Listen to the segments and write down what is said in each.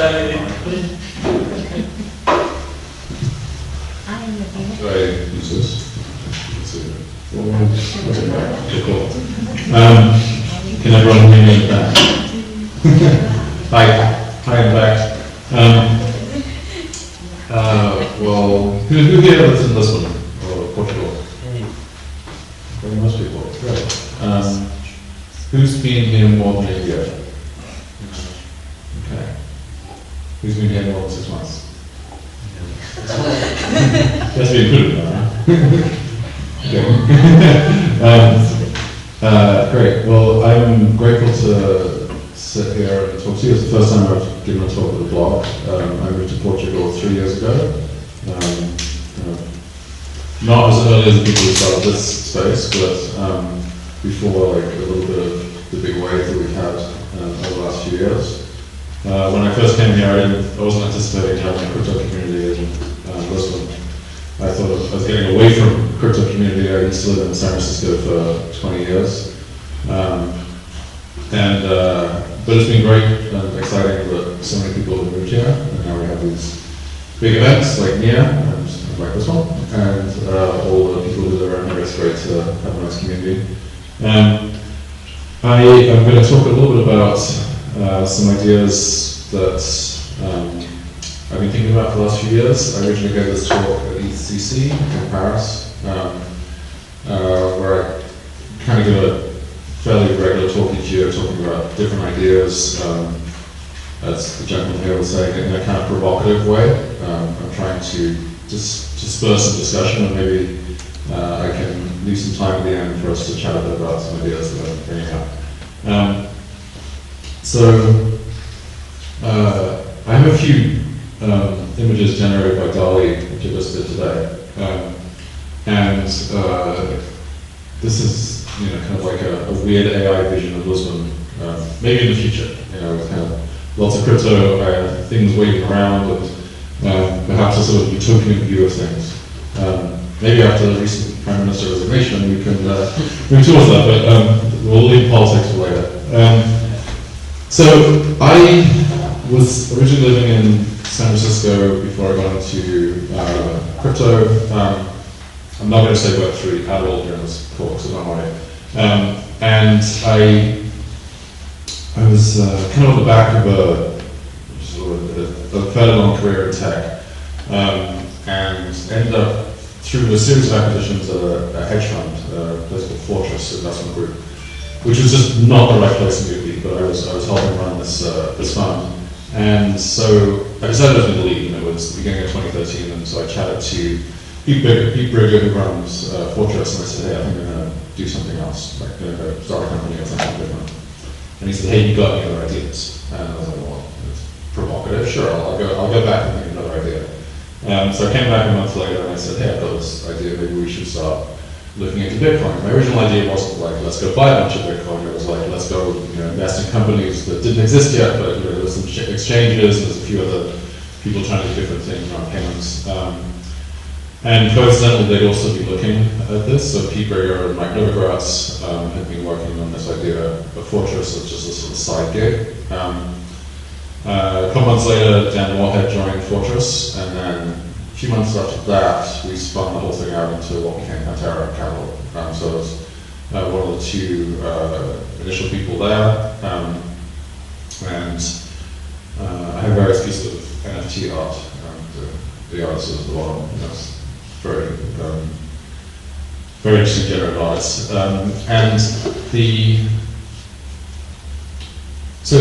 Do I use this? Okay, cool. Can everyone hear me in the back? Hi in the back. Well, who here lives in Lisbon or Portugal? Very most people. Great. Who's been here more than a year? Okay. Who's been here more than 6 months? That's been included, right? Okay. Great. Well, I'm grateful to sit here and talk to you. It's the first time I've given a talk at the blog. I moved to Portugal 3 years ago. Not as early as the people who started this space, but before like a little bit of the big wave that we've had over the last few years. When I first came here, I wasn't anticipating having a crypto community in Lisbon. I thought I was getting away from crypto community. I used to live in San Francisco for 20 years. But it's been great and exciting that so many people have moved here, and now we have these big events like NIA and like this one, and all the people who live around here. It's great to have a nice community. I'm going to talk a little bit about some ideas that I've been thinking about for the last few years. I originally gave this talk at ECC in Paris, where I kind of give a fairly regular talk each year, talking about different ideas, as the gentleman here was saying, in a kind of provocative way. I'm trying to just spur some discussion, and maybe I can leave some time at the end for us to chat a bit about some ideas that I'm bringing up. I have a few images generated by DALL-E, which I just did today, and this is kind of like a weird AI vision of Lisbon, maybe in the future, with kind of lots of crypto things waving around, and perhaps a sort of utopian view of things. Maybe after the recent Prime Minister resignation, we can move towards that, but we'll leave politics for later. So I was originally living in San Francisco before I got into crypto. I'm not going to say Web3 at all during this talk, so don't worry. And I was kind of on the back of a fairly long career in tech, and ended up through a series of acquisitions at a hedge fund, a place called Fortress Investment Group, which was just not the right place for me to be, but I was helping run this fund. And so I decided I was going to leave, and it was the beginning of 2013, and so I chatted to Pete Bridger, who runs Fortress, and I said, hey, I think I'm going to do something else, like going to start a company or something different. And he said, hey, you got any other ideas? And I was like, well, it's provocative, sure, I'll go back and think of another idea. So I came back a month later and I said, hey, I've got this idea, maybe we should start looking into Bitcoin. My original idea wasn't like, let's go buy a bunch of Bitcoin. It was like, let's go invest in companies that didn't exist yet, but there was some exchanges, and there's a few other people trying to do different things around payments. And coincidentally, they'd also be looking at this. So Pete Bridger and Mike Novogratz had been working on this idea of Fortress as just a sort of side gig. A couple months later, Dan Moorhead joined Fortress, and then a few months after that, we spun the whole thing out into what became Pantera Capital. So I was one of the two initial people there, and I have various pieces of NFT art. The artist is at the bottom. That's very, very interesting generative artists. So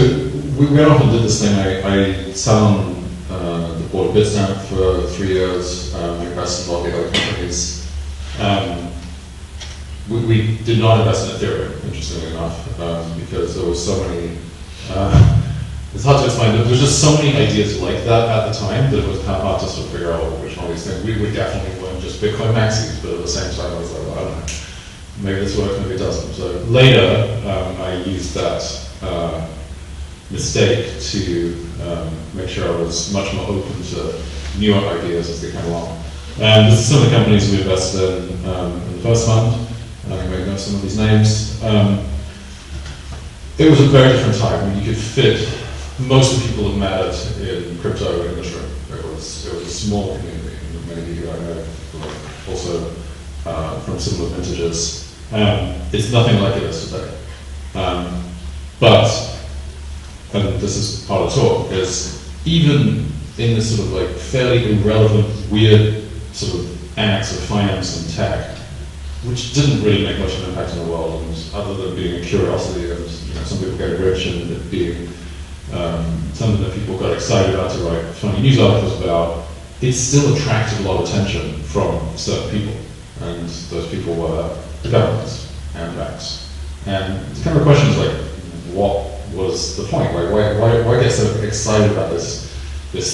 we went off and did this thing. I sat on the board of Bitstamp for 3 years. We invested in all the other companies. We did not invest in Ethereum, interestingly enough, because there was so many. It's hard to explain. There was just so many ideas like that at the time that it was kind of hard to sort of figure out which one of these things. We definitely weren't just Bitcoin maxis, but at the same time, I was like, well, I don't know. Maybe this works, maybe it doesn't. So later, I used that mistake to make sure I was much more open to newer ideas as they came along. And this is some of the companies we invested in the first fund. You may know some of these names. It was a very different time. I mean, you could fit most of the people that mattered in crypto in this room. It was a small community, and many people I know were also from similar vintages. It's nothing like it is today. But, and this is part of the talk, is even in this sort of like fairly irrelevant, weird sort of annex of finance and tech, which didn't really make much of an impact in the world, and other than being a curiosity and some people getting rich and it being something that people got excited about to write funny news articles about, it still attracted a lot of attention from certain people, and those people were the governments and banks. And the kind of question is like, what was the point? Like, why get so excited about this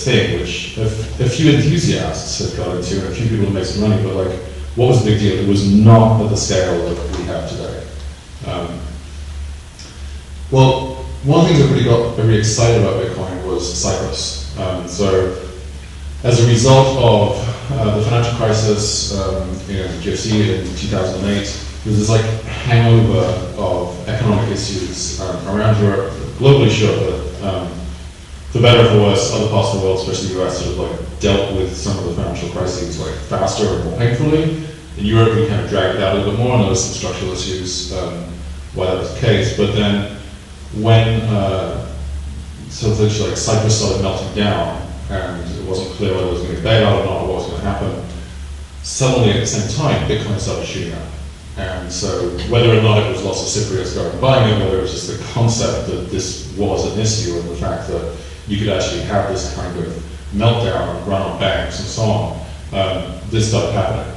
thing, which a few enthusiasts have got into, and a few people have made some money, but like, what was the big deal? It was not at the scale that we have today. Well, one thing that really got very excited about Bitcoin was Cyprus. So, as a result of the financial crisis, the GFC in 2008, there was this like hangover of economic issues around Europe, globally sure, but for better or for worse, other parts of the world, especially the US, sort of like dealt with some of the financial crises like faster and more painfully. In Europe, we kind of dragged it out a little bit more, and there was some structural issues why that was the case. But then, when sort of like Cyprus started melting down, and it wasn't clear whether it was going to be bailout or not, or what was going to happen, suddenly at the same time, Bitcoin started shooting up. And so, whether or not it was lots of Cypriots going and buying it, whether it was just the concept that this was an issue, and the fact that you could actually have this kind of meltdown and run on banks and so on, this started happening.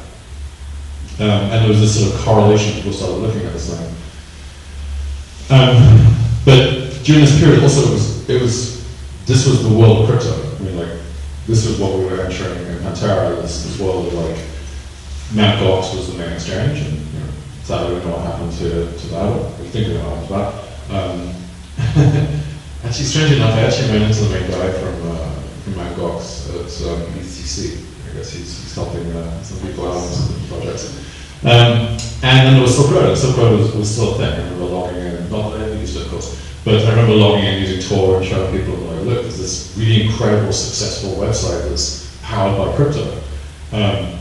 And there was this sort of correlation, people started looking at this thing. But during this period, also this was the world of crypto. I mean, like, this was what we were entering in Pantera, this world of like, Mt. Gox was the main exchange, and sadly we don't know what happened to that, or we think we know what happened to that. Actually, strangely enough, I actually ran into the main guy from Mt. Gox at ECC. I guess he's helping some people out on some projects. And then there was Silk Road. Silk Road was still a thing. I remember logging in, not that I used it, of course, but I remember logging in using Tor and showing people, like, look, there's this really incredible, successful website that's powered by crypto. And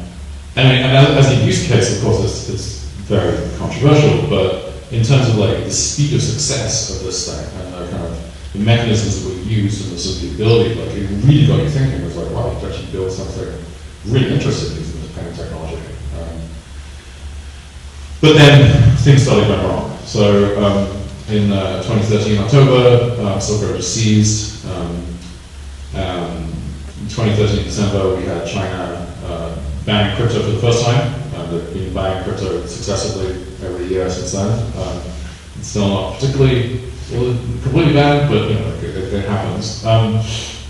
as a use case, of course, it's very controversial, but in terms of like the speed of success of this thing and the kind of the mechanisms that were used and the sort of the ability, like it really got you thinking. It was like, wow, you could actually build something really interesting using this kind of technology. But then things started going wrong. So in 2013 October, Silk Road was seized. In 2013 December, we had China banning crypto for the first time. They've been banning crypto successively every year since then. It's still not particularly completely banned, but it happens. And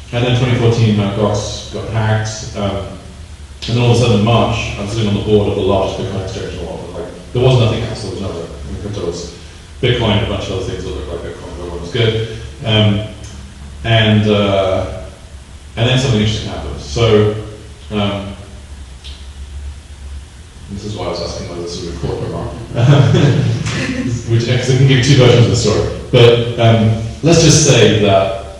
then 2014, Gox got hacked. And then all of a sudden in March, I'm sitting on the board of the largest Bitcoin exchange in the world. Like, there was nothing else. There was no crypto was Bitcoin and a bunch of other things that looked like Bitcoin, but everyone was good. And then something interesting happened. So this is why I was asking whether this was recorded or not. Because I can give you two versions of the story. But let's just say that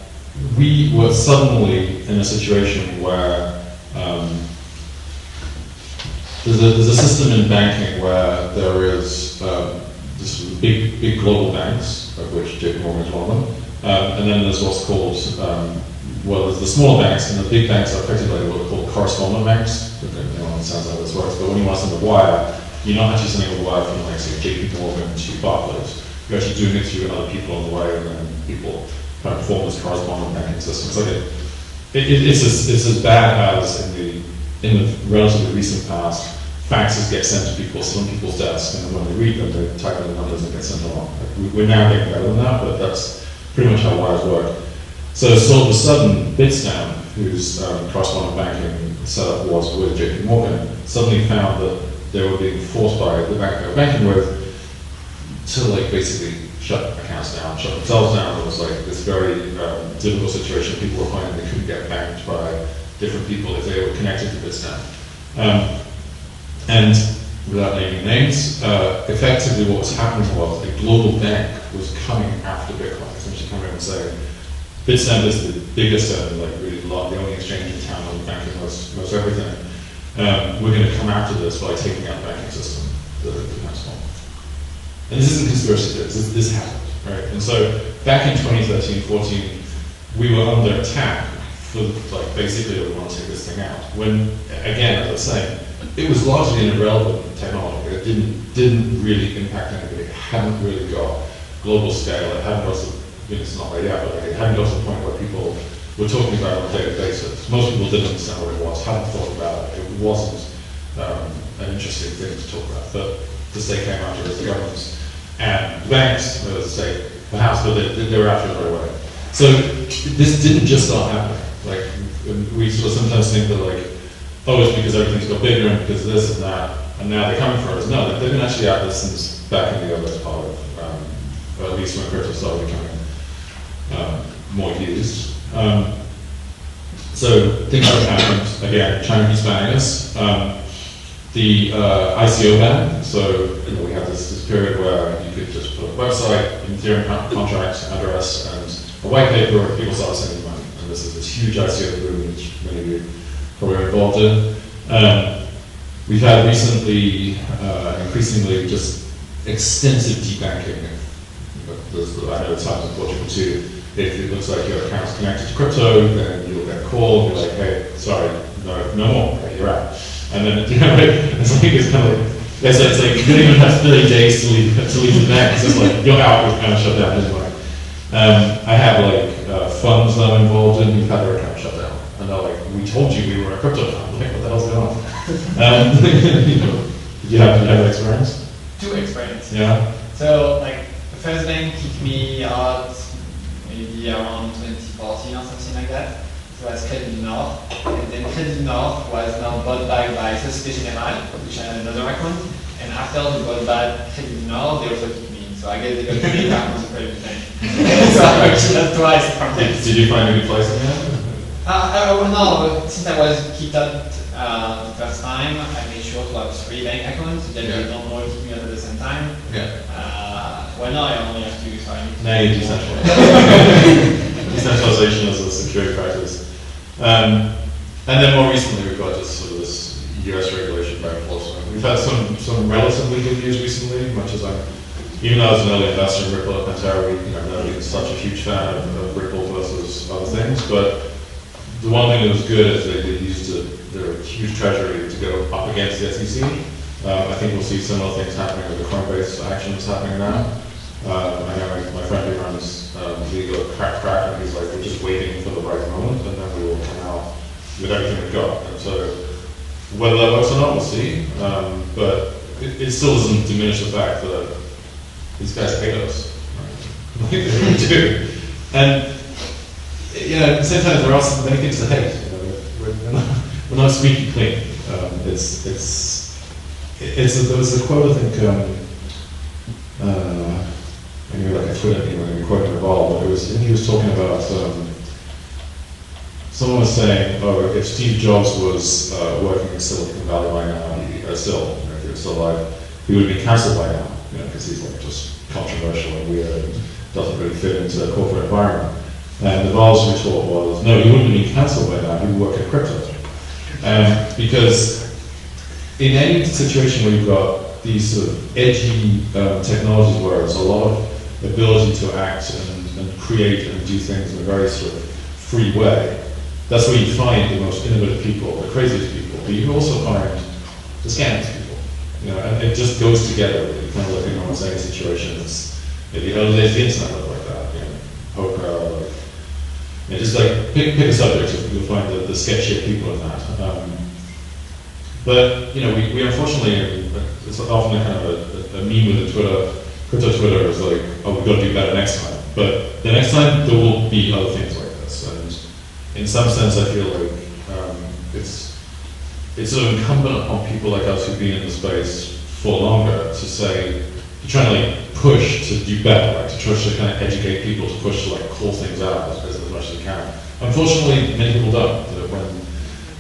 we were suddenly in a situation where there's a system in banking where there is this big global banks, of which JP Morgan is one of them, and then there's what's called, there's the smaller banks, and the big banks are effectively what are called correspondent banks. I don't know what sounds like this works, but when you want to send a wire, you're not actually sending a wire from, like, say, JP Morgan to Barclays. You're actually doing it through other people on the way, and then people kind of form this correspondent banking system. It's like it's as bad as in the relatively recent past, faxes get sent to people, sit on people's desks, and then when they read them, they type in the numbers and get sent along. Like, we're now getting better than that, but that's pretty much how wires work. So all of a sudden, Bitstamp, whose correspondent banking setup was with JP Morgan, suddenly found that they were being forced by the bank they were banking with to, like, basically shut accounts down, shut themselves down. It was like this very difficult situation. People were finding they couldn't get banked by different people if they were connected to Bitstamp. And without naming names, effectively what was happening was a global bank was coming after Bitcoin, essentially coming and saying, Bitstamp is the biggest and like really the only exchange in town on banking most everything. We're going to come after this by taking out the banking system, the platform. And this isn't conspiracy theories, this happened, right? And so back in 2013, 14, we were under attack for like basically we want to take this thing out. When, again, as I was saying, it was largely an irrelevant technology. It didn't really impact anybody. It hadn't really got global scale. It hadn't got to, it's not right yet, but it hadn't got to the point where people were talking about it on a daily basis. Most people didn't understand what it was, hadn't thought about it. It wasn't an interesting thing to talk about. But the state came after it, the governments and the banks, as I say, perhaps, but they were after it right away. So this didn't just start happening. Like, we sort of sometimes think that like, oh, it's because everything's got bigger and because of this and that, and now they're coming for us. No, they've been actually at this since back in the early part of, or at least when crypto started becoming more used. So things have happened. Again, China keeps banning us. The ICO ban, so we had this period where you could just put a website, an Ethereum contract, address, and a white paper, and people started sending money. And this is this huge ICO boom, which many of you probably are involved in. We've had recently, increasingly, just extensive debanking. I know it's happened in Portugal too. If it looks like your account's connected to crypto, then you'll get a call, you're like, hey, sorry, no more, okay, you're out. And then, it's kind of like, it's like you don't even have 30 days to leave the bank. It's just like, you're out, you're kind of shut down anyway. I have like funds that I'm involved in who've had their account shut down. And they're like, we told you we were a crypto fund. Like, what the hell's going on? Did you have that experience? Two experiences. Yeah. So, like, the first bank kicked me out maybe around 2014 or something like that. So it was Credit du Nord. And then Credit du Nord was now bought back by Société Générale, which I had another account. And after they bought back Credit du Nord, they also kicked me. So I guess they got me back on the credit bank. So I actually had twice from them. Did you find a good place in the end? No, since I was kicked out the first time, I made sure to have 3 bank accounts so that they don't all kick me out at the same time. Yeah. Well, now I only have 2, so I need to. Now you decentralize. Decentralization as a security practice. And then more recently, we've got just sort of this US regulation by enforcement. We've had some relatively good news recently, much as even though I was an early investor in Ripple at Pantera, I've never been such a huge fan of Ripple versus other things. But the one thing that was good is they used their huge treasury to go up against the SEC. I think we'll see similar things happening with the Coinbase action that's happening now. I know my friend who runs legal crack, and he's like, we're just waiting for the right moment, and then we will come out with everything we've got. And so, whether that works or not, we'll see. But it still doesn't diminish the fact that these guys hate us. Right? They really do. And at the same time, there are so many things to hate. We're not squeaky clean. There was a quote, I think. Maybe like a Twitter thing, maybe quoting Revolve, but he was talking about, someone was saying, oh, if Steve Jobs was working in Silicon Valley by now, if he was still alive, he would be cancelled by now, because he's like just controversial and weird and doesn't really fit into the corporate environment. And Revolve's retort was, no, he wouldn't have been cancelled by now, he would work in crypto. Because in any situation where you've got these sort of edgy technologies where there's a lot of ability to act and create and do things in a very sort of free way, that's where you find the most innovative people, the craziest people, but you also find the scammiest people. And it just goes together. You kind of like in almost any situation. It's the early days of the internet look like that. Poker, just like pick a subject, you'll find the sketchier people in that. But we unfortunately, it's often a kind of a meme with the crypto Twitter is like, oh, we've got to do better next time. But the next time there will be other things like this, and in some sense, I feel like it's sort of incumbent upon people like us who've been in the space for longer to say, to try and like push to do better, like to try to kind of educate people, to push to like call things out as much as you can. Unfortunately, many people don't.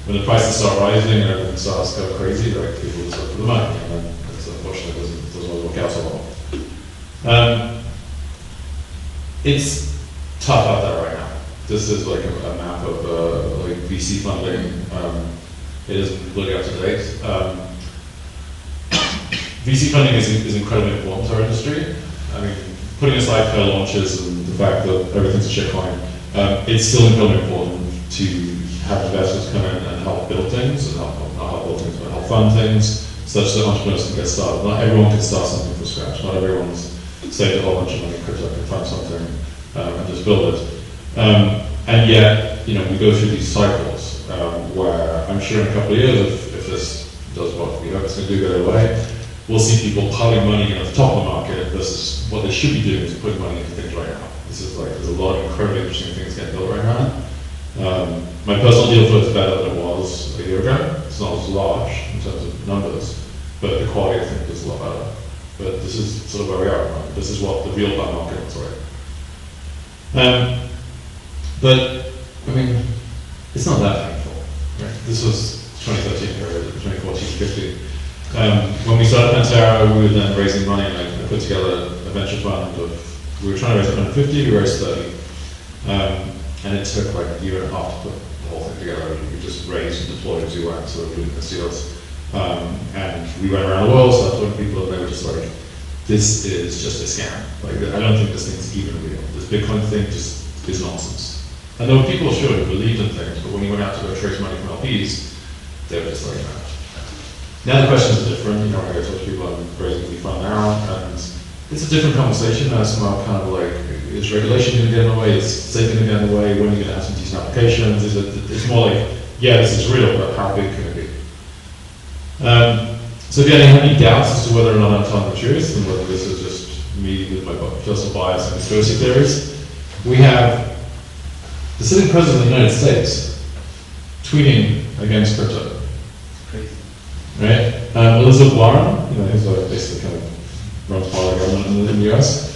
When the prices start rising and everything starts to go crazy, like people just look for the money, and then it's unfortunately doesn't always work out so well. It's tough out there right now. this is like a map of like VC funding. It isn't completely up to date. VC funding is incredibly important to our industry. I mean, putting aside fair launches and the fact that everything's a shitcoin, it's still incredibly important to have investors come in and help build things, and not help build things, but help fund things, such that entrepreneurs can get started. Not everyone can start something from scratch. Not everyone's saved a whole bunch of money in crypto can find something and just build it. And yet, you know, we go through these cycles where I'm sure in a couple of years, if this does what we hope it's going to do, go away, we'll see people piling money in at the top of the market versus what they should be doing is putting money into things right now. This is like, there's a lot of incredibly interesting things getting built right now. My personal deal flow is better than it was a year ago. It's not as large in terms of numbers, but the quality I think is a lot better. But this is sort of where we are. Right? This is what the real bull market looks like. But I mean, it's not that painful. Right? This was 2013 period, 2014, 15. When we started Pantera, we were then raising money, and I put together a venture fund of, we were trying to raise 150, we raised 30. And it took like a year and a half to put the whole thing together. We just raised and deployed as we went, so we didn't see us. And we went around the world, started talking to people, and they were just like, this is just a scam. Like, I don't think this thing's even real. This Bitcoin thing just is nonsense. And there were people, sure, who believed in things, but when you went out to go trace money from LPs, they were just like, no. Now the questions are different. You know, I go talk to people, I'm raising the fund now, and it's a different conversation. Now it's more kind of like, is regulation going to get in the way? Is SAFE going to get in the way? When are you going to have some decent applications? It's more like, yeah, this is real, but how big can it be? So if you have any doubts as to whether or not I'm telling the truth, and whether this is just me with my personal bias and conspiracy theories, we have the sitting president of the United States tweeting against crypto. Crazy. Right? Elizabeth Warren, you know, who's basically kind of runs part of the government in the US.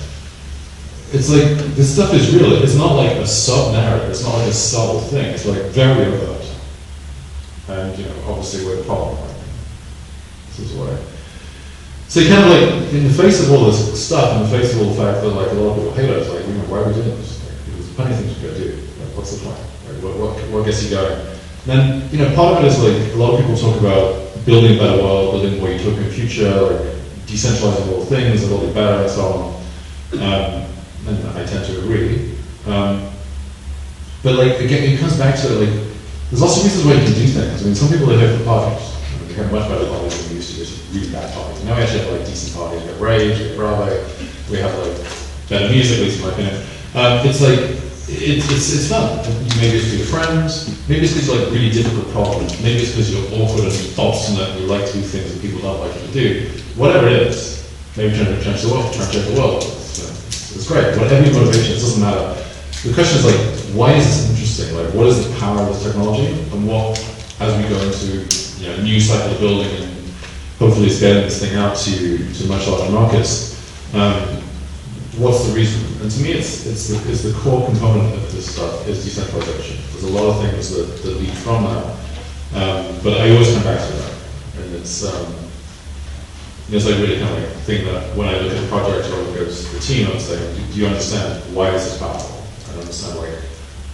It's like, this stuff is real. It's not like a sub-narrative. It's not like a subtle thing. It's like very overt. And, you know, obviously we're the problem. Right? This is why. So you kind of like, in the face of all this stuff, in the face of all the fact that like a lot of people hate us, like, you know, why are we doing this? Like, there's plenty of things we could do. Like, what's the point? Like, what gets you going? And then, you know, part of it is like, a lot of people talk about building a better world, building a more utopian future, like decentralizing all things, that will be better, and so on. And I tend to agree. But like, again, it comes back to like, there's lots of reasons why you can do things. I mean, some people are here for parties. I mean, we have much better parties than we used to, just really bad parties. Now we actually have like decent parties. We have rage, we have Bravo, we have like better music, at least in my opinion. It's like, it's fun. Maybe it's for your friends, maybe it's because you like really difficult problems, maybe it's because you're awkward and obstinate and you like to do things that people don't like you to do. Whatever it is, maybe trying to change the world, it's great. Whatever your motivation, it doesn't matter. The question is like, why is this interesting? Like, what is the power of this technology? And what, as we go into, you know, a new cycle of building and hopefully scaling this thing out to much larger markets, what's the reason? And to me, it's the core component of this stuff is decentralization. There's a lot of things that lead from that, but I always come back to that. And it's like really kind of like thing that when I look at the project or look at the team, I'm saying, do you understand why is this powerful? I understand like,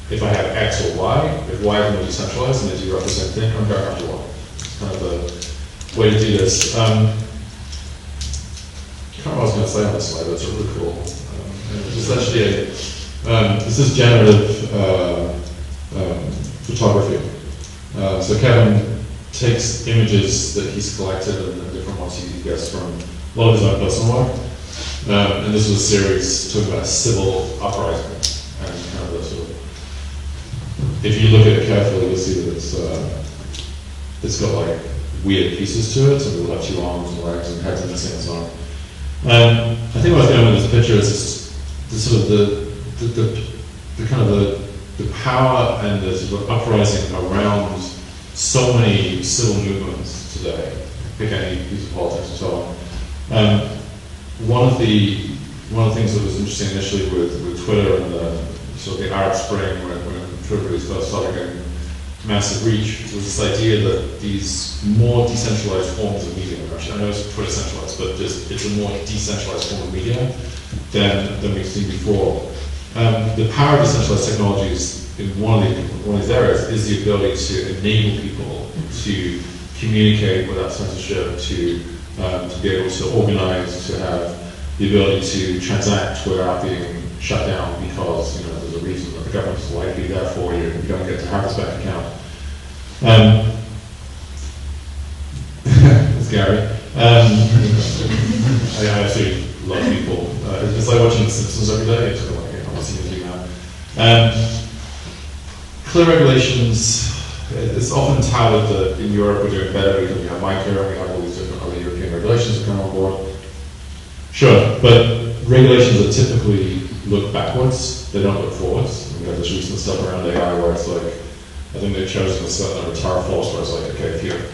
if I have X or Y, if Y is more decentralized and they do roughly the same thing, I'm going after Y. It's kind of the way to do this. I can't remember what I was going to say on this slide, but it's really cool. It's essentially this is generative photography. So Kevin takes images that he's collected and different ones he gets from a lot of his own personal work. And this was a series talking about civil uprising. And kind of the sort of, if you look at it carefully, you'll see that it's got like weird pieces to it. So it'll have 2 arms and legs and heads missing and so on. I think what I was going with this picture is just the sort of the kind of the power and the sort of uprising around so many civil movements today. Pick any piece of politics and so on. One of the things that was interesting initially with Twitter and sort of the Arab Spring when Twitter really first started getting massive reach was this idea that these more decentralized forms of media, actually I know it's Twitter centralized, but just it's a more decentralized form of media than we've seen before. The power of decentralized technologies in one of these areas is the ability to enable people to communicate without censorship, to be able to organize, to have the ability to transact without being shut down because there's a reason that the government's likely there for you. You don't get to have this bank account. It's Gary. I actually love people. It's like watching The Simpsons every day. It's like, I'm seeing you now. Clear regulations. It's often touted that in Europe we're doing better because we have MICA and we have all these different other European regulations that come on board. Sure, but regulations that typically look backwards, they don't look forwards. We have this recent stuff around AI where it's like, I think they've chosen a certain number of tariff laws where it's like, okay,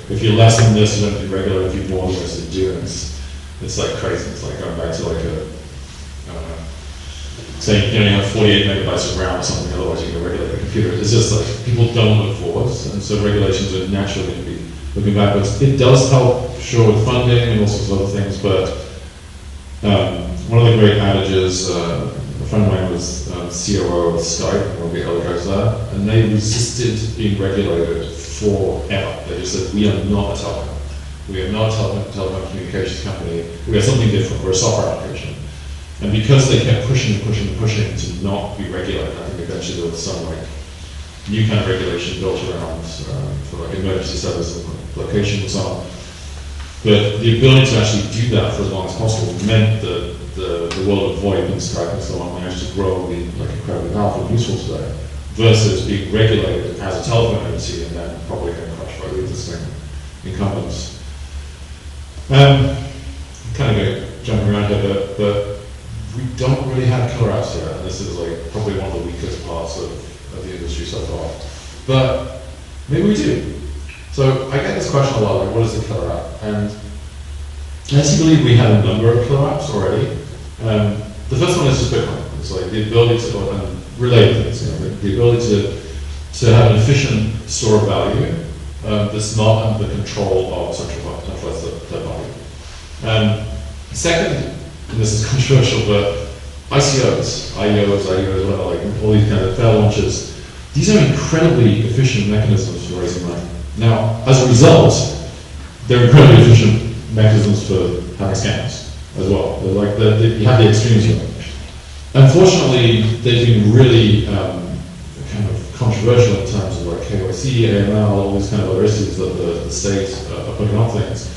if you're less than this, you don't do regular, if you're more than this, you do. And it's like crazy. It's like going back to like saying you have 48 megabytes of RAM or something, otherwise you can regulate the computer. It's just like people don't look forwards, and so regulations are naturally going to be looking backwards. It does help, sure, with funding and all sorts of other things, but one of the great adages, a friend of mine was COO of Skype, one of the other guys there, and they resisted being regulated forever. They just said, we are not a telecom. We are not a telecom communications company. We are something different. We're a software application. And because they kept pushing and pushing and pushing to not be regulated, I think eventually there was some like new kind of regulation built around for like emergency services and location and so on. But the ability to actually do that for as long as possible meant that the world of VoIP and Skype and so on managed to grow and be like incredibly powerful and useful today, versus being regulated as a telephone entity and then probably getting crushed by the existing incumbents. Kind of jumping around here, but we don't really have killer apps yet, and this is like probably one of the weakest parts of the industry so far. But maybe we do. So I get this question a lot, like what is a killer app? And I actually believe we have a number of killer apps already. The first one is just Bitcoin. It's like the ability to, and related things, the ability to have an efficient store of value that's not under the control of centralized third party. Second, and this is controversial, but ICOs, whatever, like all these kind of fair launches, these are incredibly efficient mechanisms for raising money. Now, as a result, they're incredibly efficient mechanisms for having scams as well. They're like you have the extremes here. Unfortunately, they've been really kind of controversial in terms of like KYC, AML, all these kind of other issues that the state are putting on things.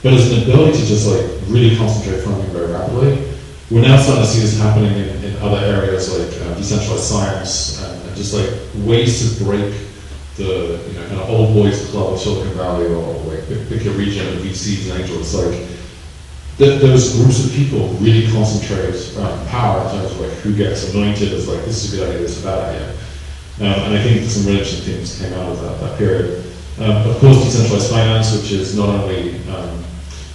But as an ability to just like really concentrate funding very rapidly, we're now starting to see this happening in other areas like decentralized science and just like ways to break the kind of old boys club of Silicon Valley or like pick a region of VCs and angels. Like those groups of people really concentrate power in terms of like who gets anointed as like this is a good idea, this is a bad idea. And I think some really interesting things came out of that period. Of course, decentralized finance, which is not only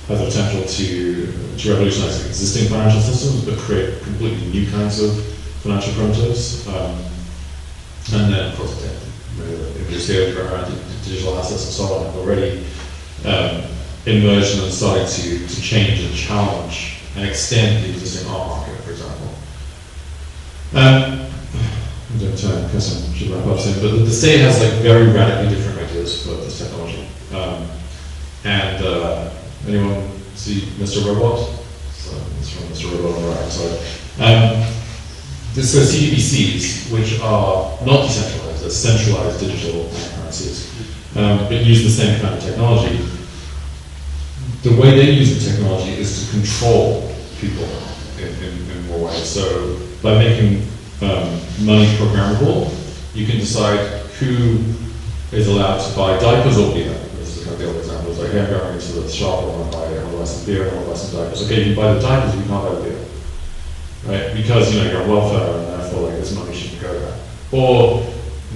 has the potential to revolutionize existing financial systems, but create completely new kinds of financial primitives. And then, of course, images around digital assets and so on have already emerged and started to change and challenge and extend the existing art market, for example. I'm doing time because I should wrap up soon, but the state has like very radically different ideas for this technology. Anyone see Mr. Robot? So it's from Mr. Robot on the right side. So CDBCs, which are not decentralized, they're centralized digital currencies, but use the same kind of technology. The way they use the technology is to control people in more ways. So by making money programmable, you can decide who is allowed to buy diapers or beer. This is kind of the old example. It's like, hey, I'm going into the shop, I want to buy some beer, I want to buy some diapers. Okay, you can buy the diapers, you can't buy the beer. Right? Because you're on welfare and therefore like this money shouldn't go there. Or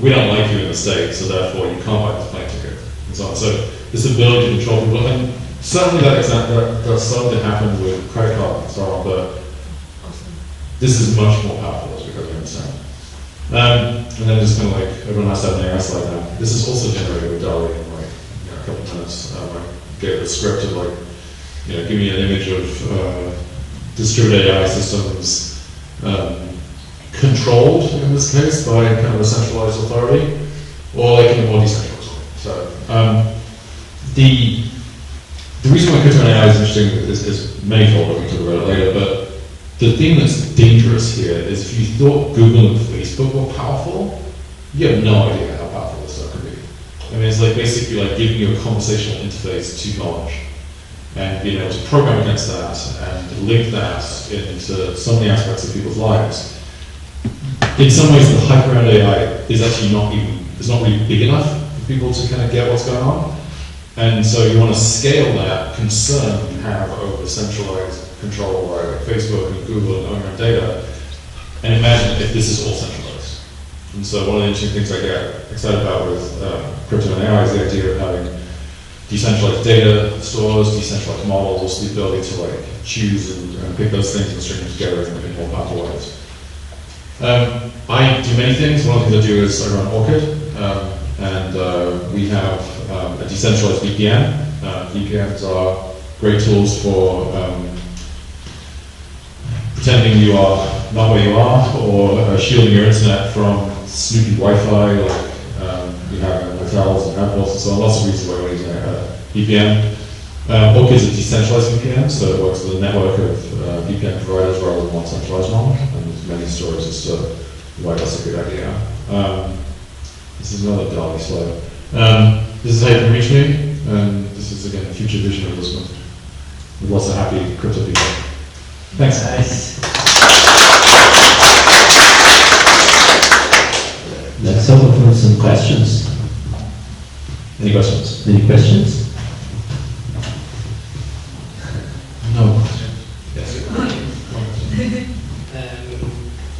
we don't like you in the state, so therefore you can't buy this plane ticket. And so on. So this ability to control people, and certainly that's starting to happen with credit cards and so on, but this is much more powerful as we go to understand. And then just kind of like, everyone has to have an AI slide now. This is also generated with DALL-E in like a couple of minutes. I gave a script of like, give me an image of distributed AI systems controlled in this case by kind of a centralized authority, or like in a more decentralized way. So the reason why crypto and AI is interesting is manifold, and we can talk about it later, but the thing that's dangerous here is if you thought Google and Facebook were powerful, you have no idea how powerful this stuff can be. I mean, it's like basically like giving you a conversational interface to knowledge and being able to program against that and link that into so many aspects of people's lives. In some ways, the hype around AI is actually not really big enough for people to kind of get what's going on. And so you want to scale that concern you have over centralized control by like Facebook and Google and owning data, and imagine if this is all centralized. And so one of the interesting things I get excited about with crypto and AI is the idea of having decentralized data stores, decentralized models, the ability to like choose and pick those things and string them together in more powerful ways. I do many things. One of the things I do is I run Orchid, and we have a decentralized VPN. VPNs are great tools for pretending you are not where you are, or shielding your internet from snoopy Wi-Fi, like you have in hotels and airports and so on. Lots of reasons why we're using a VPN. Orchid is a decentralized VPN, so it works with a network of VPN providers rather than one centralized one, and there's many stories as to why that's a good idea. This is another Dali slide. This is how you can reach me, and this is again a future vision of this one, with lots of happy crypto people. Thanks. Nice. Let's open for some questions. Any questions? Any questions? No.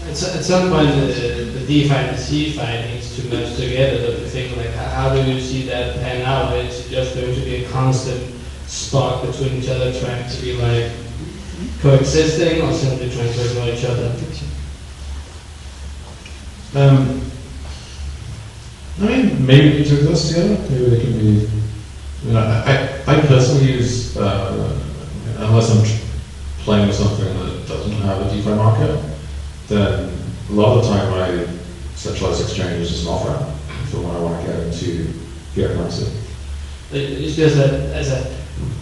At some point, the DeFi and the CeFi needs to merge together. Don't you think? Like, how do you see that pan out? It's just going to be a constant spark between each other, trying to be like coexisting, or simply trying to ignore each other? I mean, maybe they need to exist together. Maybe they can be. You know, I personally use, unless I'm playing with something that doesn't have a DeFi market, then a lot of the time my centralized exchange is just an off-ramp for when I want to get into fiat currency. It's just that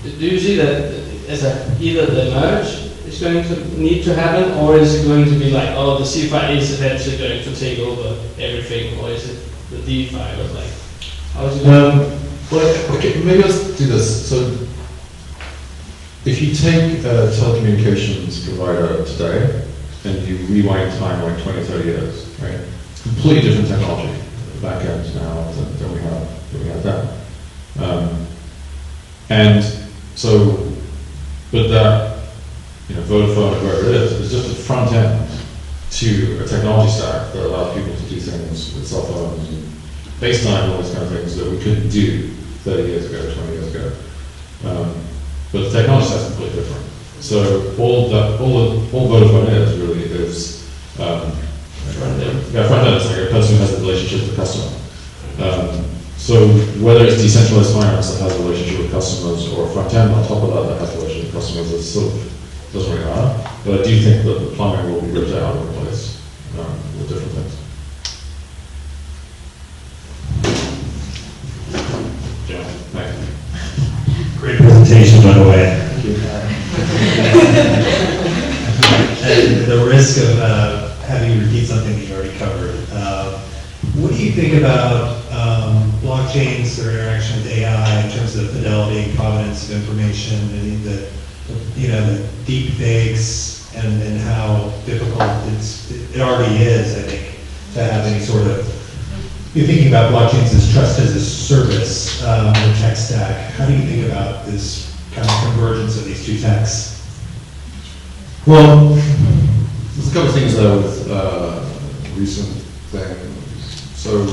do you see that as either the merge is going to need to happen, or is it going to be like, oh, the CeFi is eventually going to take over everything, or is it the DeFi? Or like, how is it going Well, okay, maybe let's do this. So, if you take a telecommunications provider today and you rewind time like 20, 30 years, right? Completely different technology, back end now than we have then. And so, but that, you know, Vodafone or wherever it is just a front end to a technology stack that allows people to do things with cell phones and FaceTime and all these kind of things that we couldn't do 30 years ago, 20 years ago. But the technology stack is completely different. So all Vodafone is really is front end. Yeah, front end is like a person who has a relationship with the customer. So whether it's decentralized finance that has a relationship with customers, or a front end on top of that has a relationship with customers, it sort of doesn't really matter. But I do think that the plumbing will be ripped out and replaced with different things. Yeah, thank you. Great presentation, by the way. Thank you. At the risk of having you repeat something you already covered, what do you think about blockchains, their interaction with AI in terms of fidelity and provenance of information, and the deep fakes, and how difficult it already is, I think, to have any sort of. You're thinking about blockchains as trust as a service or tech stack. How do you think about this kind of convergence of these two techs? Well, there's a couple of things there with recent things. So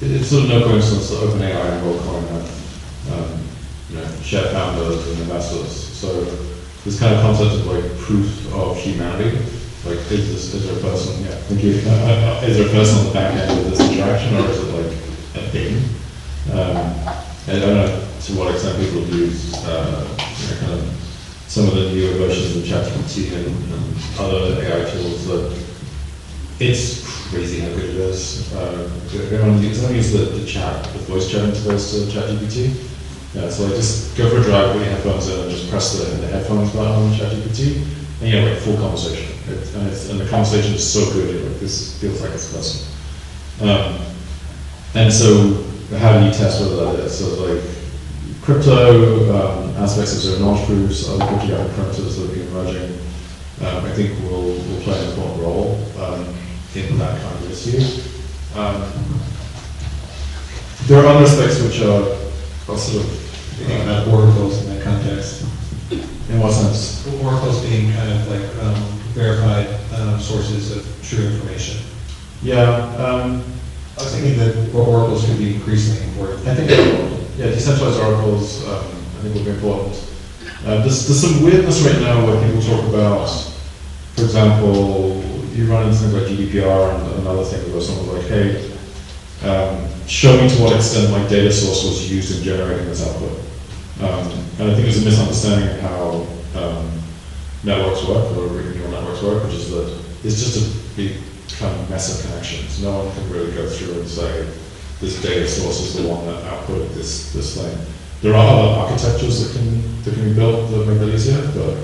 it's sort of no coincidence that OpenAI and WorldCoin have shared founders and investors. So this kind of concept of like proof of humanity, like is there a person? Yeah, thank you. Is there a person on the back end of this interaction, or is it like a thing? I don't know to what extent people use kind of some of the newer versions of ChatGPT and other AI tools that It's crazy how good it is. Everyone use the chat, the voice chat interface to ChatGPT. Yeah, so like just go for a drive, put your headphones in, and just press the headphones button on ChatGPT, and you have like full conversation. And the conversation is so good, you're like, this feels like it's a person. And so, how do you test whether that is? So like crypto aspects of zero knowledge proofs, other cryptographic primitives that have been emerging, I think will play an important role in that kind of issue. There are other aspects which are sort of Thinking about oracles in that context. in what sense? Oracles being kind of like verified sources of true information. Yeah, I was thinking that oracles could be increasingly important. I think decentralized oracles I think will be important. There's some weirdness right now where people talk about, for example, you run into things like GDPR and another thing where someone's like, hey, show me to what extent my data source was used in generating this output. And I think there's a misunderstanding of how networks work, or neural networks work, which is that it's just a big kind of mess of connections. No one can really go through and say, this data source is the one that outputted this thing. There are other architectures that can be built that make that easier, but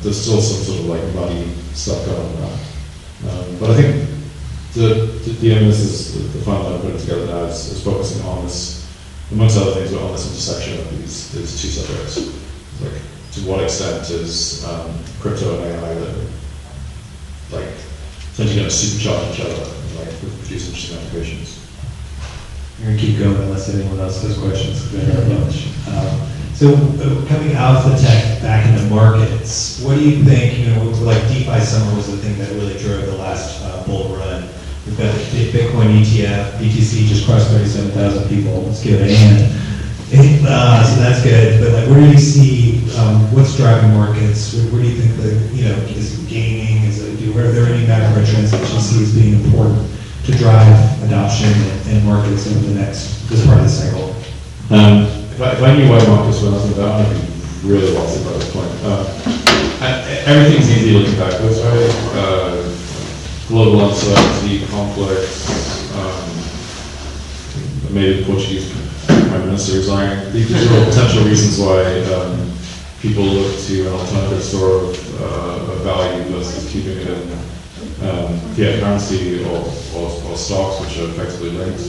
there's still some sort of like muddy stuff going on. But I think the aim is the final that I put it together now is focusing on this, amongst other things, but on this intersection of these two subjects. Like, to what extent is crypto and AI that like essentially going to supercharge each other and like produce interesting applications? We're going to keep going unless anyone else has questions. Very much. So coming out of the tech back into markets, what do you think, like DeFi summer was the thing that really drove the last bull run. We've got the Bitcoin ETF, BTC just crossed 37,000 people. Let's give it a hand. So that's good. But like, where do you see what's driving markets? Where do you think is it gaming? Are there any macro trends that you see as being important to drive adoption in markets over this part of the cycle? If I knew why markets were nothing about, I'd be really lost by this point. Everything's easy looking backwards, right? Global uncertainty, conflicts, maybe the Portuguese Prime Minister resigning. These are all potential reasons why people look to an alternative store of value versus keeping it in fiat currency or stocks, which are effectively linked.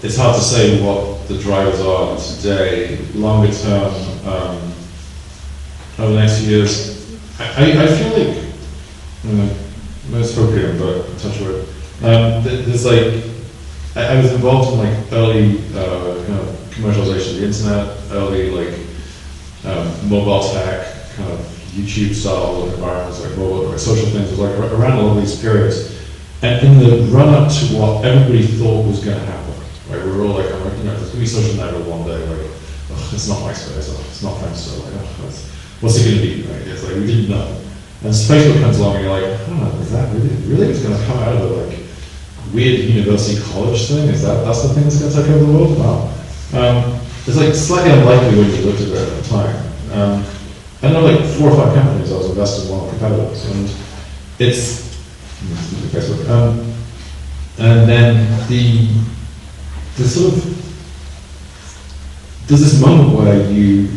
It's hard to say what the drivers are today. Longer term, over the next few years, I feel like, most appropriate, but touch wood. There's like, I was involved in like early kind of commercialization of the internet, early like mobile tech, kind of YouTube style environments, like mobile or social things. It was like around all of these periods. And in the run up to what everybody thought was going to happen, right? We were all like, there's going to be social network one day, like, it's not MySpace, it's not Friendster, like, what's it going to be, right? It's like, we didn't know. And Facebook comes along and you're like, is that really it's going to come out of a like weird university college thing? That's the thing that's going to take over the world? Wow. It's like slightly unlikely when you looked at it at the time. I know like 4 or 5 companies I was invested in, one competitors, and it's Facebook. And then the sort of, there's this moment where you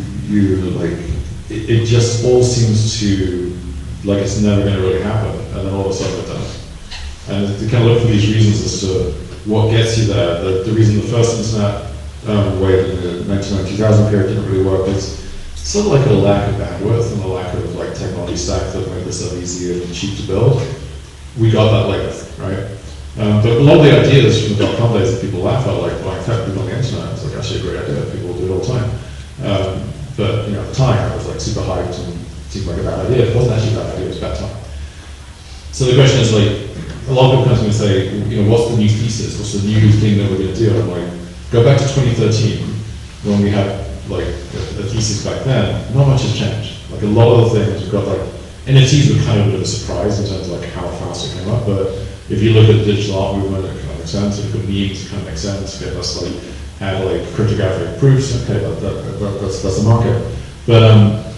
like, it just all seems to, like it's never going to really happen, and then all of a sudden it does. And to kind of look for these reasons as to what gets you there. The reason the first internet wave in the 1990-2000 period didn't really work is sort of like a lack of bandwidth and a lack of like technology stack that made this so easy and cheap to build. We got that later, right? But a lot of the ideas from the dot-com days that people laugh at, like buying tech people on the internet, it's like actually a great idea. People do it all the time. But at the time, it was like super hyped and seemed like a bad idea. It wasn't actually a bad idea, it was bad time. So the question is like, a lot of people come to me and say, what's the new thesis? What's the new thing that we're going to do? I'm like, go back to 2013 when we had like a thesis back then. Not much has changed. Like a lot of the things we've got, like NFTs were kind of a bit of a surprise in terms of like how fast it came up. But if you look at the digital art movement, it kind of makes sense. If you look at memes, it kind of makes sense. Okay, let's like add like cryptographic proofs. Okay, that's the market. But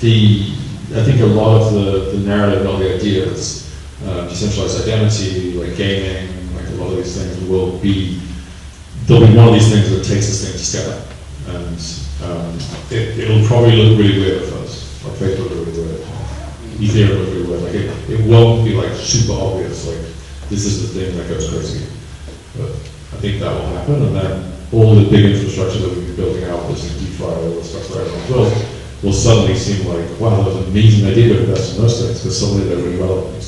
the I think a lot of the narrative and all the ideas, decentralized identity, like gaming, like a lot of these things there'll be one of these things that takes this thing to scale. And it'll probably look really weird at first. Like Facebook will look really weird. Ethereum will look really weird. Like it won't be like super obvious, like this is the thing that goes crazy. But I think that will happen, and then all the big infrastructure that we've been building out, this DeFi, all the stuff that everyone built, will suddenly seem like, wow, that was an amazing idea to invest in those things, because suddenly they're really relevant.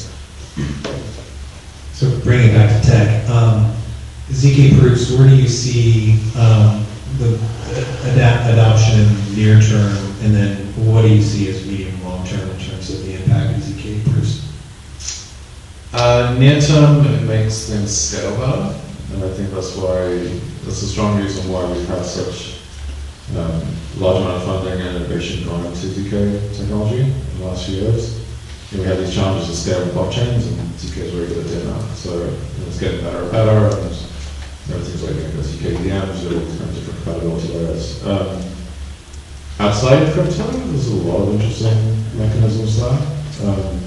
So bringing it back to tech, ZK proofs, where do you see the adoption in the near term, and then what do you see as medium long term in terms of the impact of ZK proofs? Near term, it makes things scale better, and I think that's a strong reason why we've had such large amount of funding and innovation going into ZK technology in the last few years. We have these challenges of scaling blockchains, and ZK is very good at doing that. So it's getting better and better, and everything's like ZK VMs, all these kind of different compatibility layers. Outside of crypto, there's a lot of interesting mechanisms there.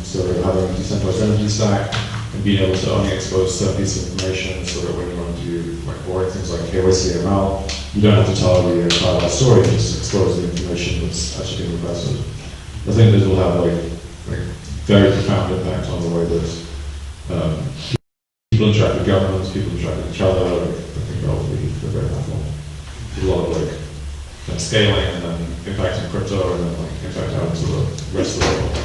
So having a decentralized energy stack and being able to only expose certain pieces of information, so that when you want to do like boring things like KYC ML, you don't have to tell the entire story, just expose the information that's actually being requested. I think this will have like very profound impact on the way that people interact with governments, people interact with each other. I think that will be very helpful. A lot of scaling and then impacting crypto and then impact out into the rest of the world.